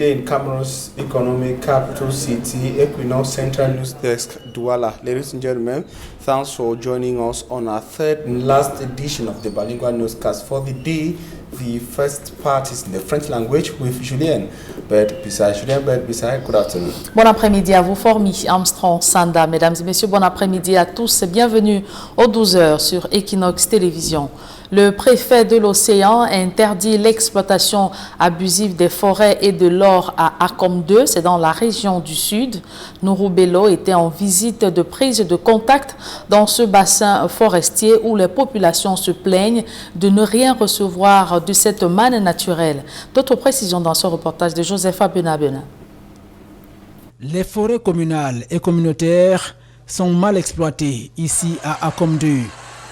today in Cameroon's economic capital city, Equinox Central News Desk, Douala. Ladies and gentlemen, thanks for joining us on our third and last edition of the Bilingual Newscast for the day. The first part is in the French language with Julien Bert-Bissay. Julien Bert-Bissay, good afternoon. Bon après-midi à vous, Formi Armstrong Sanda. Mesdames et messieurs, bon après-midi à tous et bienvenue aux 12h sur Equinox Télévision. Le préfet de l'Océan interdit l'exploitation abusive des forêts et de l'or à Akom 2, c'est dans la région du Sud. Nourou Bello était en visite de prise de contact dans ce bassin forestier où les populations se plaignent de ne rien recevoir de cette manne naturelle. D'autres précisions dans ce reportage de Josepha Benabena. Les forêts communales et communautaires sont mal exploitées ici à Akom 2.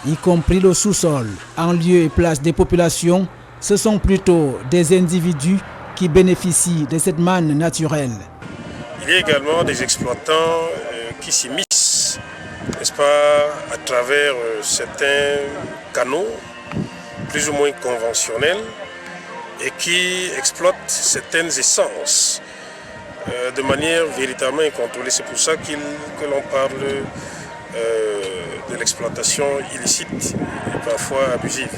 Y compris le sous-sol, en lieu et place des populations, ce sont plutôt des individus qui bénéficient de cette manne naturelle. Il y a également des exploitants qui s'immiscent, n'est-ce pas, à travers certains canaux plus ou moins conventionnels et qui exploitent certaines essences de manière véritablement incontrôlée. C'est pour ça que l'on parle de l'exploitation illicite et parfois abusive.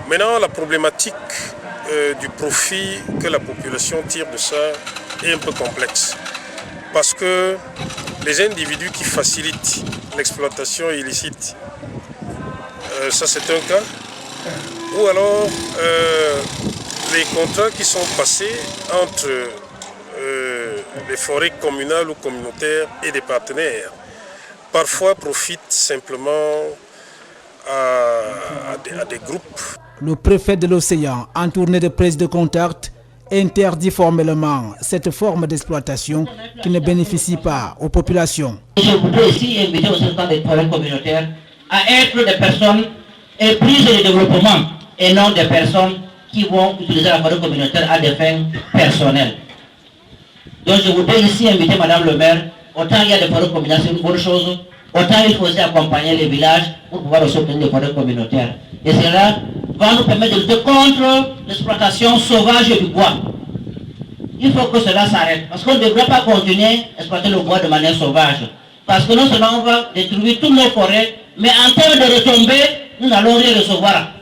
Maintenant, la problématique du profit que la population tire de ça est un peu complexe. Parce que les individus qui facilitent l'exploitation illicite, ça c'est un cas. Ou alors les contrats qui sont passés entre les forêts communales ou communautaires et des partenaires parfois profitent simplement à des groupes. Le préfet de l'Océan, en tournée de prise de contact, interdit formellement cette forme d'exploitation qui ne bénéficie pas aux populations. Je voudrais aussi inviter au secteur des forêts communautaires à être des personnes prises de développement et non des personnes qui vont utiliser la forêt communautaire à des fins personnelles. Donc je voudrais ici inviter Madame le maire. Autant il y a des forêts communautaires, c'est une bonne chose, autant il faut aussi accompagner les villages pour pouvoir aussi obtenir des forêts communautaires. Et cela va nous permettre de lutter contre l'exploitation sauvage du bois. Il faut que cela s'arrête, parce qu'on ne devrait pas continuer à exploiter le bois de manière sauvage. Parce que non seulement on va détruire toutes nos forêts, mais en termes de retombées, nous n'allons rien recevoir.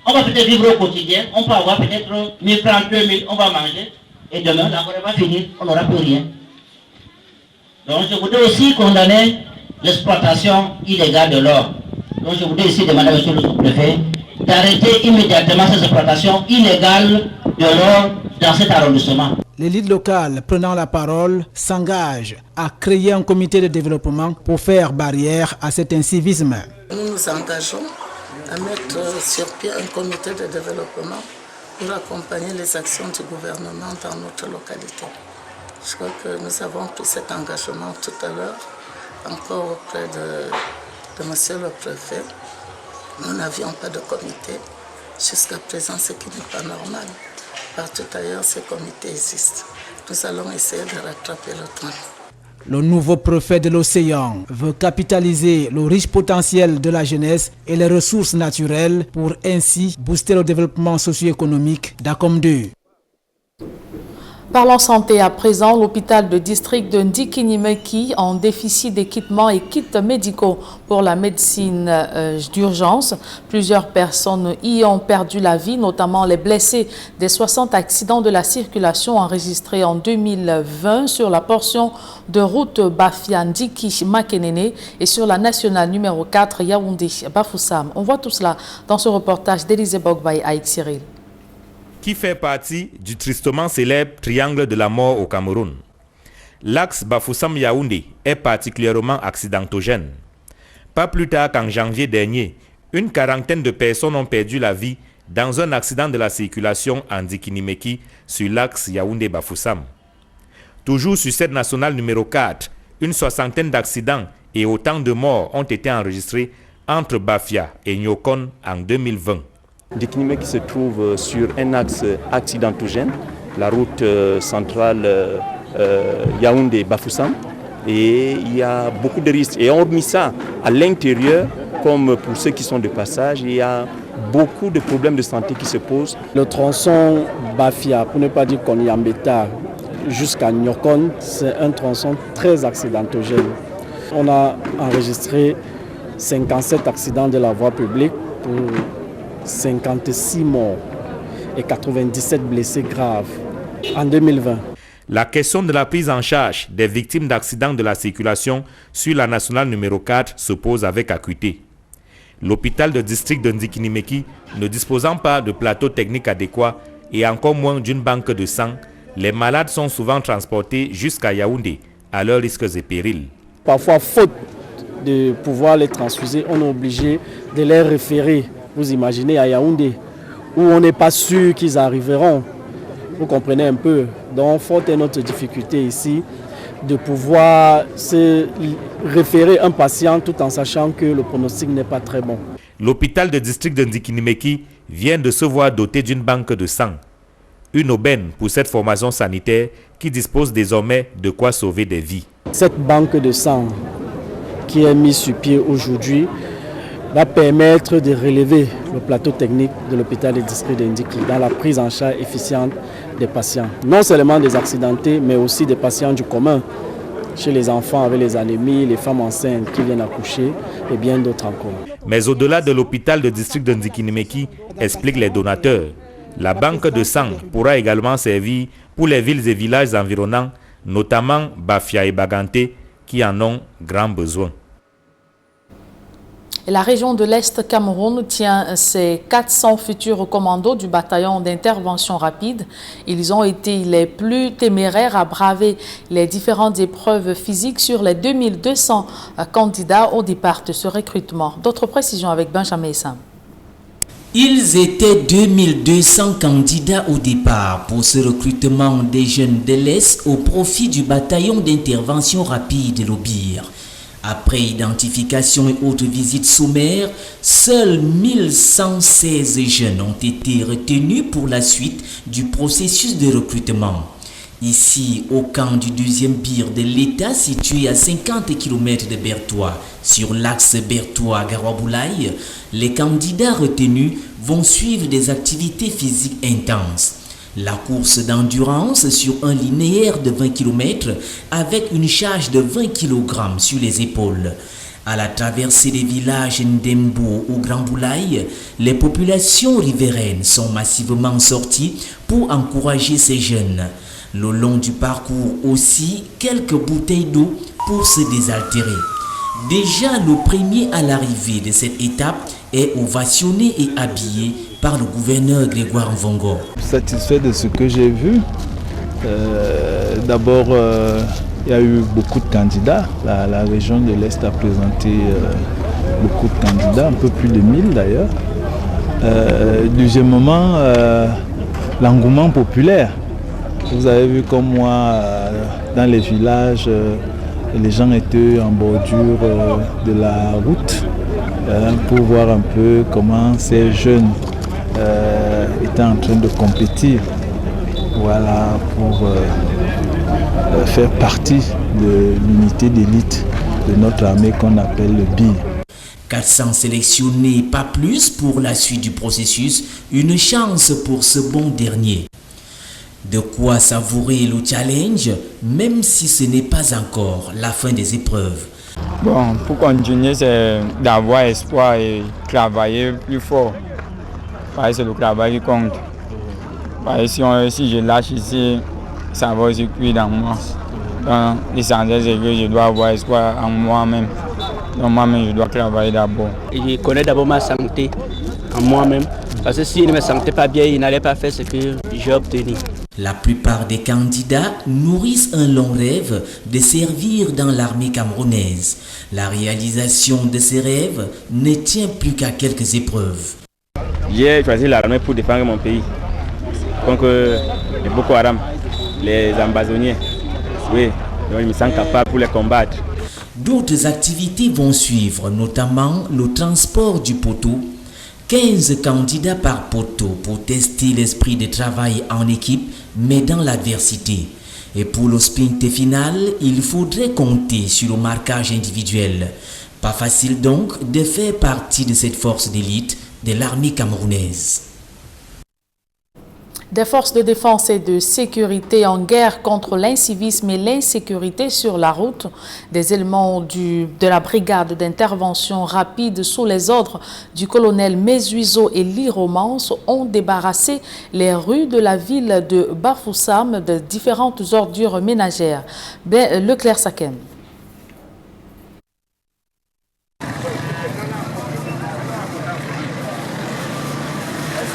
On va peut-être vivre au quotidien, on peut avoir peut-être 1000 francs, 2000, on va manger, et demain la forêt va finir, on n'aura plus rien. Donc je voudrais aussi condamner l'exploitation illégale de l'or. Donc je voudrais ici demander à M. le sous-préfet d'arrêter immédiatement cette exploitation illégale de l'or dans cet arrondissement. L'élite locale prenant la parole s'engage à créer un comité de développement pour faire barrière à cet incivisme. Nous nous engageons à mettre sur pied un comité de développement pour accompagner les actions du gouvernement dans notre localité. Je crois que nous avons pris cet engagement tout à l'heure, encore auprès de monsieur le préfet. Nous n'avions pas de comité jusqu'à présent, ce qui n'est pas normal. Partout ailleurs, ces comités existent. Nous allons essayer de rattraper le temps. Le nouveau préfet de l'Océan veut capitaliser le riche potentiel de la jeunesse et les ressources naturelles pour ainsi booster le développement socio-économique d'Akom 2. Parlons santé à présent, l'hôpital de district de Ndikinimeki en déficit d'équipements et kits médicaux pour la médecine d'urgence. Plusieurs personnes y ont perdu la vie, notamment les blessés des 60 accidents de la circulation enregistrés en 2020 sur la portion de route Bafia-Ndiki-Makenene et sur la nationale numéro 4 Yaoundé-Bafoussam. On voit tout cela dans ce reportage d'Élisée Bogbay à Cyril. Qui fait partie du tristement célèbre triangle de la mort au Cameroun. L'axe Bafoussam-Yaoundé est particulièrement accidentogène. Pas plus tard qu'en janvier dernier, une quarantaine de personnes ont perdu la vie dans un accident de la circulation en Ndikinimeki sur l'axe Yaoundé-Bafoussam. Toujours sur cette nationale numéro 4, une soixantaine d'accidents et autant de morts ont été enregistrés entre Bafia et Nyokon en 2020. Ndikinimeki se trouve sur un axe accidentogène, la route centrale Yaoundé-Bafoussam, et il y a beaucoup de risques. Et hormis ça, à l'intérieur, comme pour ceux qui sont de passage, il y a beaucoup de problèmes de santé qui se posent. Le tronçon Bafia, pour ne pas dire Konyambeta, jusqu'à Nyokon, c'est un tronçon très accidentogène. On a enregistré 57 accidents de la voie publique pour 56 morts et 97 blessés graves en 2020. La question de la prise en charge des victimes d'accidents de la circulation sur la nationale numéro 4 se pose avec acuité. L'hôpital de district de Ndikinimeki, ne disposant pas de plateau technique adéquat et encore moins d'une banque de sang, les malades sont souvent transportés jusqu'à Yaoundé, à leurs risques et périls. Parfois, faute de pouvoir les transfuser, on est obligé de les référer, vous imaginez, à Yaoundé, où on n'est pas sûr qu'ils arriveront. Vous comprenez un peu. Donc, faute est notre difficulté ici de pouvoir se référer un patient tout en sachant que le pronostic n'est pas très bon. L'hôpital de district de Ndikinimeki vient de se voir doté d'une banque de sang. Une aubaine pour cette formation sanitaire qui dispose désormais de quoi sauver des vies. Cette banque de sang qui est mise sur pied aujourd'hui va permettre de relever le plateau technique de l'hôpital de district de Ndiki dans la prise en charge efficiente des patients. Non seulement des accidentés, mais aussi des patients du commun, chez les enfants avec les anémies, les femmes enceintes qui viennent accoucher et bien d'autres encore. Mais au-delà de l'hôpital de district de Ndikinimeki, expliquent les donateurs, la banque de sang pourra également servir pour les villes et villages environnants, notamment Bafia et Baganté, qui en ont grand besoin. Et la région de l'Est Cameroun tient ses 400 futurs commandos du bataillon d'intervention rapide. Ils ont été les plus téméraires à braver les différentes épreuves physiques sur les 2200 candidats au départ de ce recrutement. D'autres précisions avec Benjamin Sam. Ils étaient 2200 candidats au départ pour ce recrutement des jeunes de l'Est au profit du bataillon d'intervention rapide Lobir. Après identification et autres visites sommaires, seuls 1116 jeunes ont été retenus pour la suite du processus de recrutement. Ici, au camp du 2e BIR de l'État, situé à 50 km de Bertoua, sur l'axe Bertoua-Garoua-Boulaye, les candidats retenus vont suivre des activités physiques intenses. La course d'endurance sur un linéaire de 20 km avec une charge de 20 kg sur les épaules. À la traversée des villages Ndembo ou Grand Boulaye, les populations riveraines sont massivement sorties pour encourager ces jeunes. Le long du parcours aussi, quelques bouteilles d'eau pour se désaltérer. Déjà, le premier à l'arrivée de cette étape est ovationné et habillé par le gouverneur Grégoire Mvongo. Satisfait de ce que j'ai vu. D'abord, il y a eu beaucoup de candidats. La région de l'Est a présenté beaucoup de candidats, un peu plus de 1000 d'ailleurs. Deuxièmement, l'engouement populaire. Vous avez vu comme moi, dans les villages, les gens étaient en bordure de la route pour voir un peu comment ces jeunes étaient en train de compétir. Voilà, pour faire partie de l'unité d'élite de notre armée qu'on appelle le BIR. 400 sélectionnés, pas plus pour la suite du processus, une chance pour ce bon dernier. De quoi savourer le challenge, même si ce n'est pas encore la fin des épreuves. Bon, pour continuer, c'est d'avoir espoir et travailler plus fort. Parce que c'est le travail qui compte. Parce que si je lâche ici, ça va aussi cuire dans moi. Donc, l'essentiel, c'est que je dois avoir espoir en moi-même. Donc, moi-même, je dois travailler d'abord. Je connais d'abord ma santé en moi-même. Parce que s'il ne me sentait pas bien, il n'allait pas faire ce que j'ai obtenu. La plupart des candidats nourrissent un long rêve de servir dans l'armée camerounaise. La réalisation de ces rêves ne tient plus qu'à quelques épreuves. J'ai choisi l'armée pour défendre mon pays contre les Boko Haram, les ambazoniens. Oui, donc je me sens capable pour les combattre. D'autres activités vont suivre, notamment le transport du poteau. 15 candidats par poteau pour tester l'esprit de travail en équipe, mais dans l'adversité. Et pour le sprint final, il faudrait compter sur le marquage individuel. Pas facile donc de faire partie de cette force d'élite de l'armée camerounaise. Des forces de défense et de sécurité en guerre contre l'incivisme et l'insécurité sur la route. Des éléments de la brigade d'intervention rapide sous les ordres du colonel Mezuizo et Liromance ont débarrassé les rues de la ville de Bafoussam de différentes ordures ménagères. Leclerc Sakem.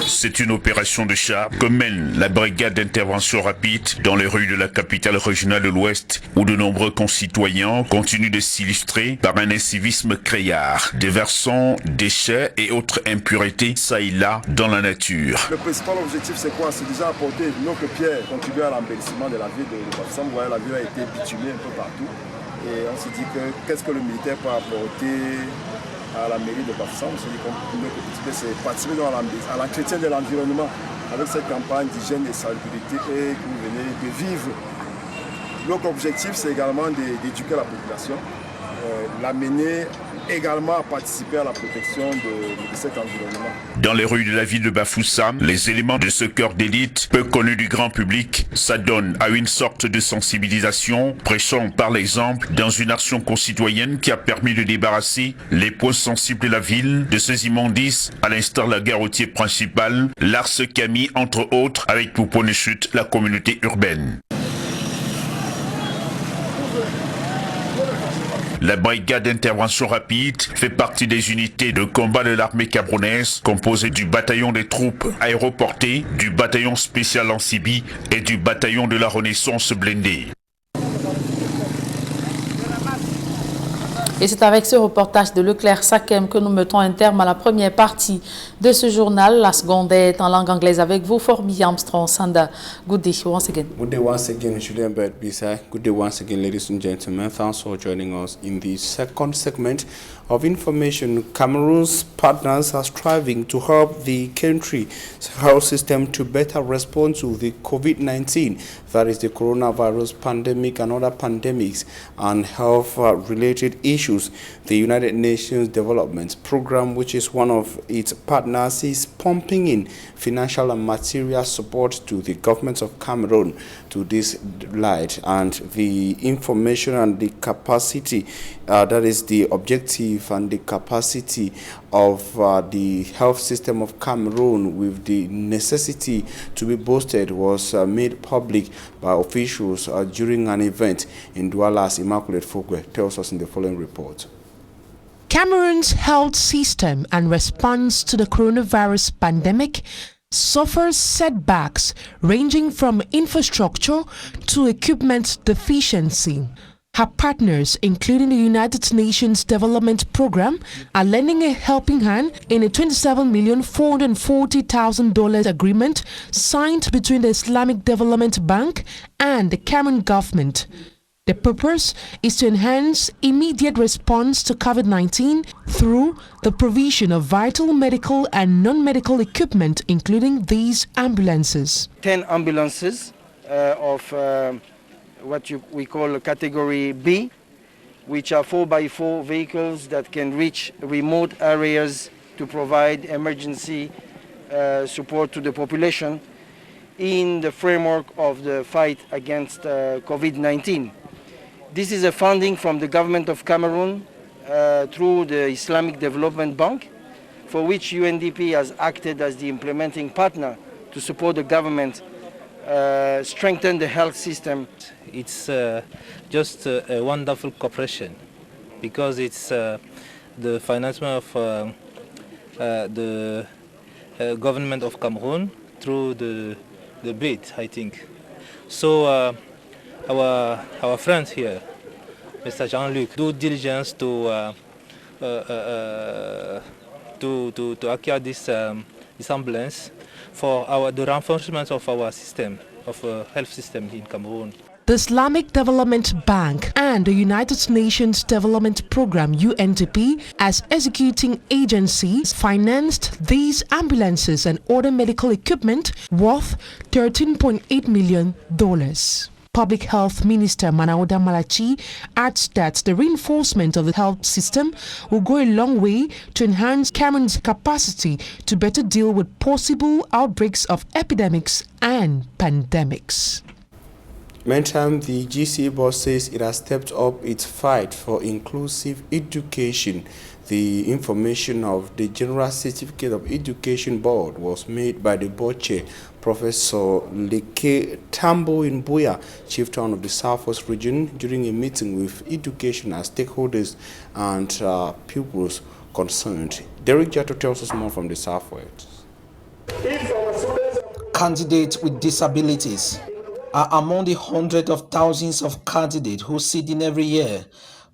C'est une opération de char que mène la brigade d'intervention rapide dans les rues de la capitale régionale de l'Ouest où de nombreux concitoyens continuent de s'illustrer par un incivisme criard, déversant déchets et autres impuretés ça et là dans la nature. Le principal objectif c'est quoi? C'est déjà apporter notre pierre, contribuer à l'embellissement de la ville de Bafoussam. Vous voyez, la ville a été bitumée un peu partout et on se dit que qu'est-ce que le militaire peut apporter à la mairie de Bafoussam. On se dit qu'on c'est participer à l'entretien de l'environnement avec cette campagne d'hygiène et salubrité et que vous venez de vivre. L'autre objectif, c'est également d'éduquer la population, l'amener également à participer à la protection de cet environnement. Dans les rues de la ville de Bafoussam, les éléments de ce cœur d'élite, peu connus du grand public, s'adonnent à une sorte de sensibilisation, prêchant par l'exemple dans une action concitoyenne qui a permis de débarrasser les points sensibles de la ville de ces immondices, à l'instar de la gare routière principale, l'Ars Camille, entre autres, avec pour point de chute la communauté urbaine. La brigade d'intervention rapide fait partie des unités de combat de l'armée camerounaise composée du bataillon des troupes aéroportées, du bataillon spécial amphibie et du bataillon de la Renaissance blindée. Et c'est avec ce reportage de Leclerc Sakem que nous mettons un terme à la première partie de ce journal. La seconde est en langue anglaise avec vous, Forbi Armstrong Sanda. Good day once again. Good day once again, Julien Bert-Bisa. Good day once again, ladies and gentlemen. Thanks for joining us in the second segment of information. Cameroon's partners are striving to help the country's health system to better respond to the COVID-19, that is the coronavirus pandemic and other pandemics and health-related issues. The United Nations Development Program, which is one of its partners, is pumping in financial and material support to the government of Cameroon to this light, and the information and the capacity, that is the objective and the capacity of the health system of Cameroon with the necessity to be boosted was made public by officials during an event in Douala's Immaculate Fogwe tells us in the following report. Cameroon's health system and response to the coronavirus pandemic suffers setbacks ranging from infrastructure to equipment deficiency. Her partners, including the United Nations Development Program, are lending a helping hand in a $27,440,000 agreement signed between the Islamic Development Bank and the Cameroon government. The purpose is to enhance immediate response to COVID-19 through the provision of vital medical and non-medical equipment, including these ambulances. 10 ambulances of what we call category B, which are 4x4 vehicles that can reach remote areas to provide emergency support to the population in the framework of the fight against COVID-19. This is a funding from the government of Cameroon through the Islamic Development Bank, for which UNDP has acted as the implementing partner to support the government strengthen the health system. It's just a wonderful cooperation because it's the financement of the government of Cameroon through the bid, I think. So our friends here, Mr. Jean-Luc, do diligence to acquire this ambulance for the reinforcement of our system, of health system in Cameroon. The Islamic Development Bank and the United Nations Development Program, UNDP, as executing agencies, financed these ambulances and other medical equipment worth $13.8 million. Public Health Minister Manauda Malachi adds that the reinforcement of the health system will go a long way to enhance Cameroon's capacity to better deal with possible outbreaks of epidemics and pandemics. Meantime, the GCE board says it has stepped up its fight for inclusive education. The information of the General Certificate of Education Board was made by the board chair, Professor Leke Tambo in Buea, chieftain of the Southwest region, during a meeting with educational stakeholders and pupils concerned. Derek Jato tells us more from the Southwest. Candidates with disabilities are among the hundreds of thousands of candidates who sit in every year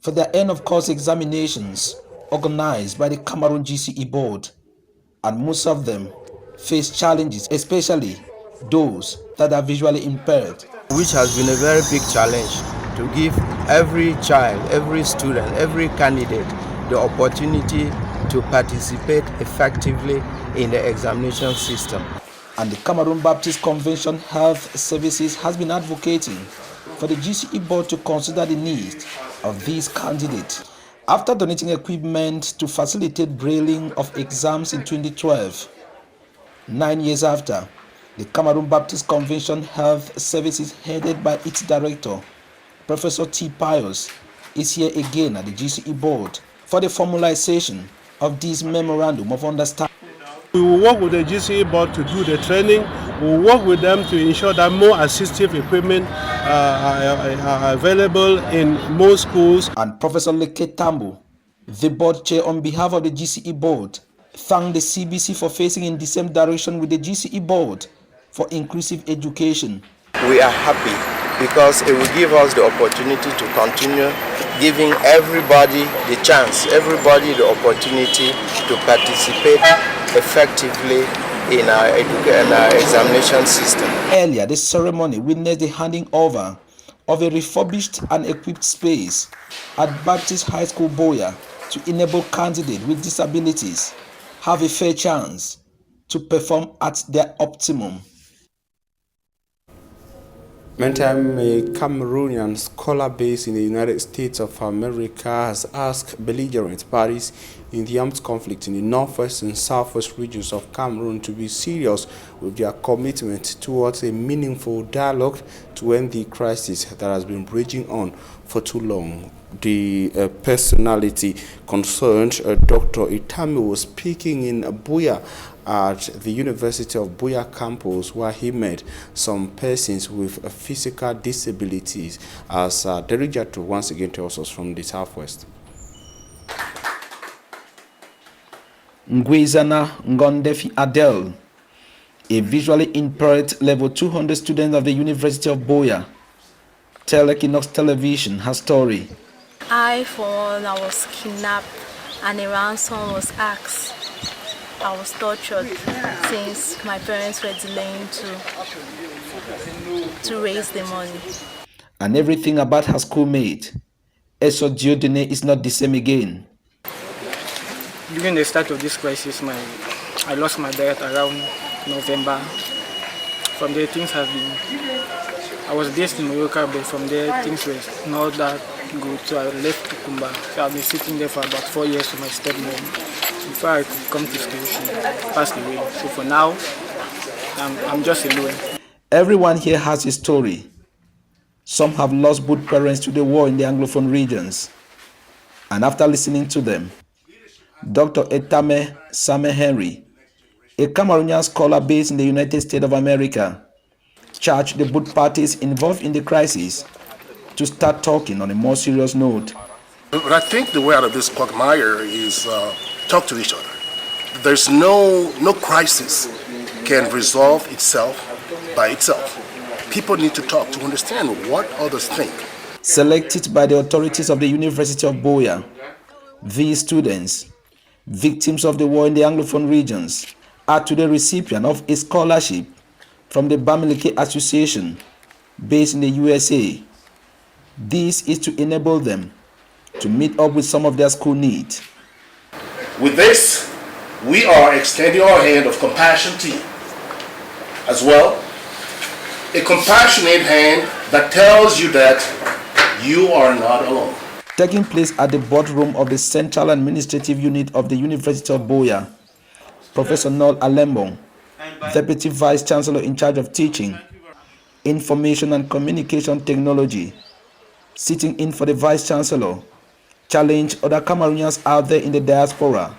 for their end-of-course examinations organized by the Cameroon GCE board, and most of them face challenges, especially those that are visually impaired. Which has been a very big challenge to give every child, every student, every candidate the opportunity to participate effectively in the examination system. And the Cameroon Baptist Convention Health Services has been advocating for the GCE board to consider the needs of these candidates. After donating equipment to facilitate brailing of exams in 2012, 9 years after, the Cameroon Baptist Convention Health Services, headed by its director, Professor T. Pius, is here again at the GCE board for the formalization of this memorandum of understanding. We will work with the GCE board to do the training. We will work with them to ensure that more assistive equipment are available in most schools. And Professor Leke Tambo, the board chair on behalf of the GCE board, thanked the CBC for facing in the same direction with the GCE board for inclusive education. We are happy because it will give us the opportunity to continue giving everybody the chance, everybody the opportunity to participate effectively in our examination system. Earlier, the ceremony witnessed the handing over of a refurbished and equipped space at Baptist High School Buea to enable candidates with disabilities have a fair chance to perform at their optimum. Meantime, a Cameroonian scholar based in the United States of America has asked belligerent parties in the armed conflict in the northwest and southwest regions of Cameroon to be serious with their commitment towards a meaningful dialogue to end the crisis that has been raging on for too long. The personality concerned, Dr. Itami, was speaking in Buea at the University of Buea campus, where he met some persons with physical disabilities, as Derek Jato once again tells us from the Southwest. Ngwezana Ngondefi Adel, a visually impaired level 200 student of the University of Buea, tell Equinox Television her story. I, for one, I was kidnapped and a ransom was asked. I was tortured since my parents were delaying to raise the money. And everything about her schoolmate, Eso Diodene, is not the same again. During the start of this crisis, I lost my dad around November. From there, things have been... I was based in Moroka, but from there, things were not that good, so I left Tukumba. So I've been sitting there for about 4 years with my stepmom. Before I could come to school, she passed away. So for now, I'm just alone. Everyone here has a story. Some have lost both parents to the war in the Anglophone regions. And after listening to them, Dr. Etame Same Henry, a Cameroonian scholar based in the United States of America, charged the both parties involved in the crisis to start talking on a more serious note. But I think the way out of this quagmire is talk to each other. There's no crisis can resolve itself by itself. People need to talk to understand what others think. Selected by the authorities of the University of Buea, these students, victims of the war in the Anglophone regions, are today recipient of a scholarship from the Bamileke Association based in the USA. This is to enable them to meet up with some of their school needs. With this, we are extending our hand of compassion to you as well. A compassionate hand that tells you that you are not alone. Taking place at the boardroom of the Central Administrative Unit of the University of Buea, Professor Noel Alembong, Deputy Vice Chancellor in charge of Teaching, Information and Communication Technology, sitting in for the Vice Chancellor, challenged other Cameroonians out there in the diaspora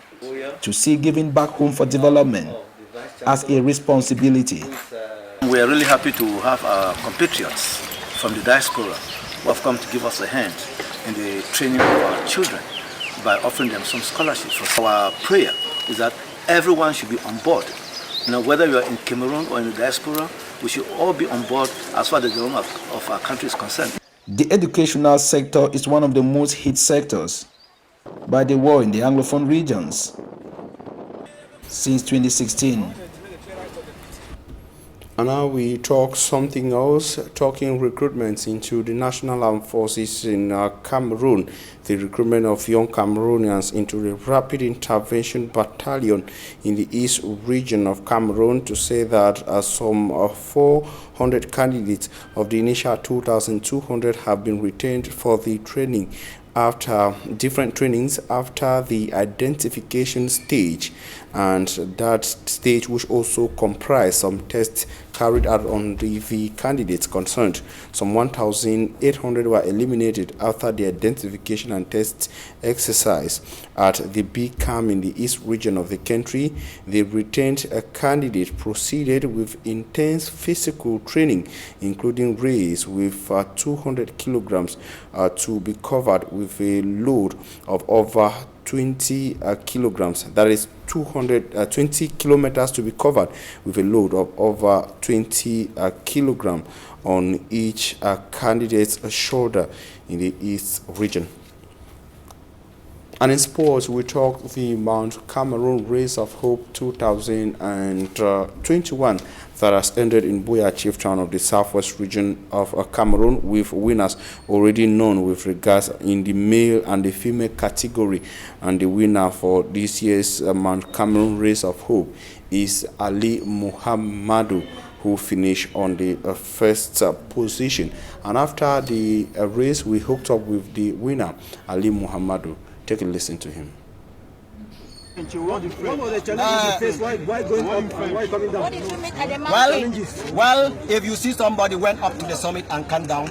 to see giving back home for development as a responsibility. We are really happy to have our compatriots from the diaspora who have come to give us a hand in the training of our children by offering them some scholarships. Our prayer is that everyone should be on board. Whether you are in Cameroon or in the diaspora, we should all be on board as far as the development of our country is concerned. The educational sector is one of the most hit sectors by the war in the Anglophone regions since 2016. And now we talk something else, talking recruitments into the National Armed Forces in Cameroon. The recruitment of young Cameroonians into the Rapid Intervention Battalion in the East region of Cameroon, to say that some 400 candidates of the initial 2,200 have been retained for the training after different trainings after the identification stage, and that stage which also comprised some tests carried out on the candidates concerned. Some 1,800 were eliminated after the identification and test exercise at the big camp in the East region of the country. The retained candidate proceeded with intense physical training, including race with 200 kilograms to be covered with a load of over 20 kilograms. That is 220 kilometers to be covered with a load of over 20 kilograms on each candidate's shoulder in the East region. And in sports, we talk the Mount Cameroon Race of Hope 2021 that has ended in Buea Chieftown of the Southwest region of Cameroon, with winners already known with regards in the male and the female category. And the winner for this year's Mount Cameroon Race of Hope is Ali Muhammadu, who finished on the first position. And after the race, we hooked up with the winner, Ali Muhammadu. Take a listen to him. What was the challenge you faced? Why going up and why coming down? Well, if you see somebody went up to the summit and come down,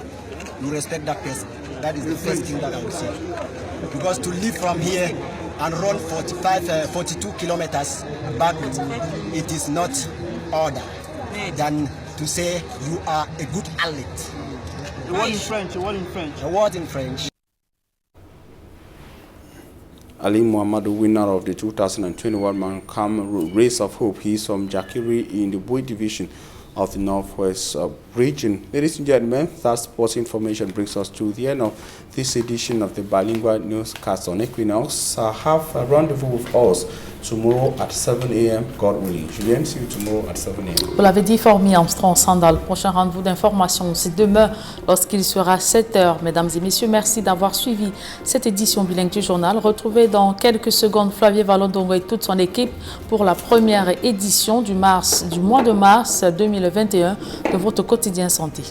you respect that person. That is the first thing that I would say. Because to leave from here and run 42 kilometers backwards, it is not order than to say you are a good athlete. A word in French, a word in French. A word in French. Ali Muhammadu, winner of the 2021 Mount Cameroon Race of Hope. He is from Jakiri in the Buea division of the Northwest region. Ladies and gentlemen, that sports information brings us to the end of this edition of the Bilingual Newscast on Equinox. Have a rendezvous with us tomorrow at 7 a.m. God willing. Julien, see you tomorrow at 7 a.m. Vous l'avez dit, Formi Armstrong Sandal. Prochain rendez-vous d'information, c'est demain lorsqu'il sera 7 h. Mesdames et messieurs, merci d'avoir suivi cette édition bilingue du journal. Retrouvez dans quelques secondes Flavie Valodongo et toute son équipe pour la première édition du mois de mars 2021 de votre quotidien santé.